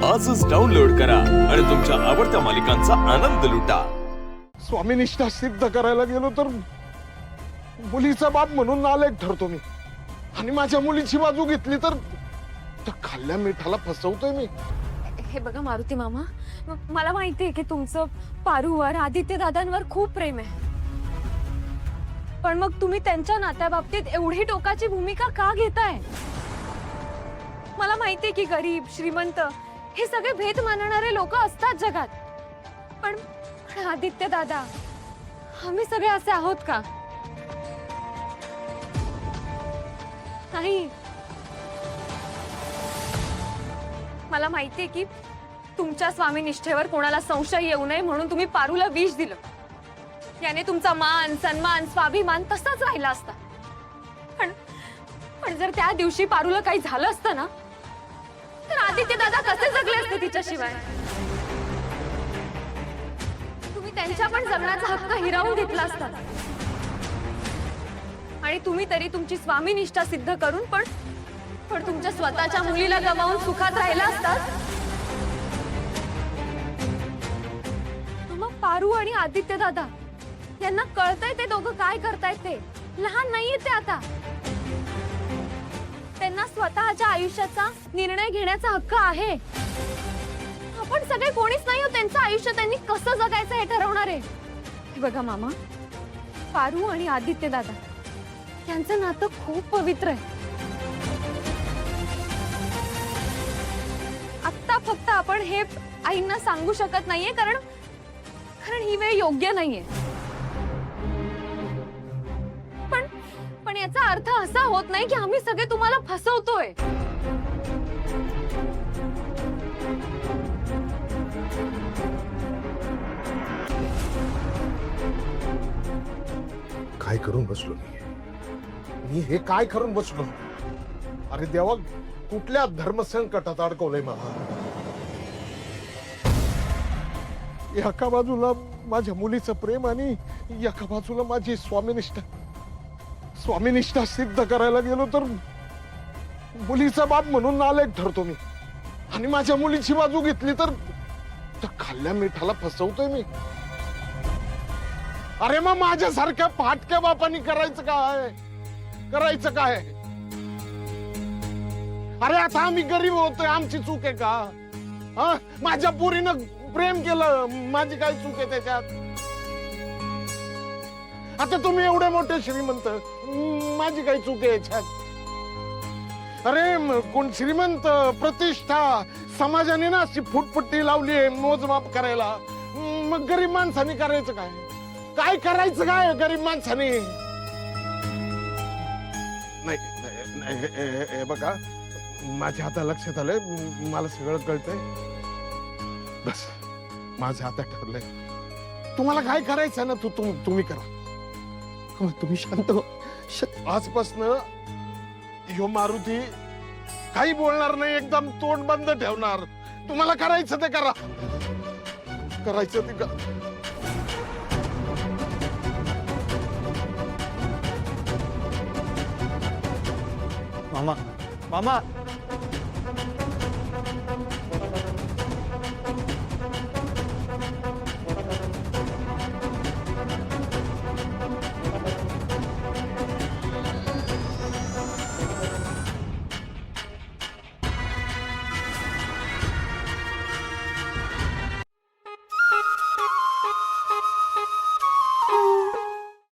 आजच डाउनलोड करा आणि तुमच्या आवडत्या मालिकांचा आनंद लुटा। स्वामीनिष्ठा सिद्ध करायला गेलो तर मुलीचा बाप म्हणून नालायक ठरतो मी, आणि माझ्या मुलीची बाजू घेतली तर खाल्ल्या मिठाला फसवतोय मी। हे बघा मारुती मामा, मला माहिती आहे की तुमचं पारूवर आदित्य दादांवर खूप प्रेम आहे, पण मग तुम्ही त्यांच्या नात्याबाबतीत एवढी टोकाची भूमिका का घेताय? मला माहिती आहे की गरीब श्रीमंत हे सगळे भेद मानणारे लोक असतात जगात, पण आदित्य दादा आम्ही सगळे असे आहोत का? नाही, मला माहितीये की तुमच्या स्वामी निष्ठेवर कोणाला संशय येऊ नये म्हणून तुम्ही पारूला विष दिलं। याने तुमचा मान सन्मान स्वाभिमान तसाच राहिला असता, पण जर त्या दिवशी पारूला काही झालं असतं ना, तर आदित्य दादा कसे जगले असते तिच्याशिवाय? तुम्ही त्यांच्या पण जगण्याचा हक्क हिरावून घेतला असता, आणि तुम्ही तरी तुमची स्वामी निष्ठा सिद्ध करून पण तुमच्या स्वतःच्या मुलीला गमावून सुखात राहिला असतात। मग पारू आणि आदित्य दादा यांना कळतंय ते दोघं काय करतायत, ते लहान नाहीये ते आता। त्यांना स्वतःच्या आयुष्याचा निर्णय घेण्याचा हक्क आहे। आपण सगळे कोणीच नाही, त्यांचं आयुष्य त्यांनी कसं जगायचं हे ठरवणार आहे। हे बघा मामा, पारू आणि आदित्य दादा यांचं नातं खूप पवित्र आहे। आता फक्त आपण हे आईंना सांगू शकत नाहीये, कारण ही वेळ योग्य नाहीये। पण याचा अर्थ असा होत नाही की आम्ही सगळे तुम्हाला फसवतोय। काय करून बसलो मी हे काय करून बसलो? अरे देवा, कुठल्या धर्मसंकटात अडकवलंय मला? एका बाजूला माझ्या मुलीचं प्रेम आणि एका बाजूला माझी स्वामीनिष्ठा सिद्ध करायला गेलो तर मुलीचा बाप म्हणून नालायक ठरतो मी, आणि माझ्या मुलीची बाजू घेतली तर खाल्ल्या मिठाला फसवतोय मी। अरे मग माझ्यासारख्या फाटक्या बापानी करायचं काय? अरे आता आम्ही गरीब होतोय, आमची चूक आहे का? माझ्या पोरीनं प्रेम केलं, माझी काय चूक आहे त्याच्यात? आता तुम्ही एवढे मोठे श्रीमंत, माझी काही चूक आहे याच्यात? अरे कोण श्रीमंत, प्रतिष्ठा, समाजाने ना अशी फुटपट्टी लावली आहे मोजमाप करायला, मग गरीब माणसाने करायचं काय? काय करायचं काय गरीब माणसाने? नाही बघा, माझ्या आता लक्षात आलंय, मला सगळं कळतंय। बस माझ्या हातात ठरलंय, तुम्हाला काय करायचं ना तुम्ही करा। तुम्ही शांत हो। आजपासून ह्यो मारुती काही बोलणार नाही, एकदम तोंड बंद ठेवणार। तुम्हाला करायचं ते करा, करायचं ते करा। मामा, मामा,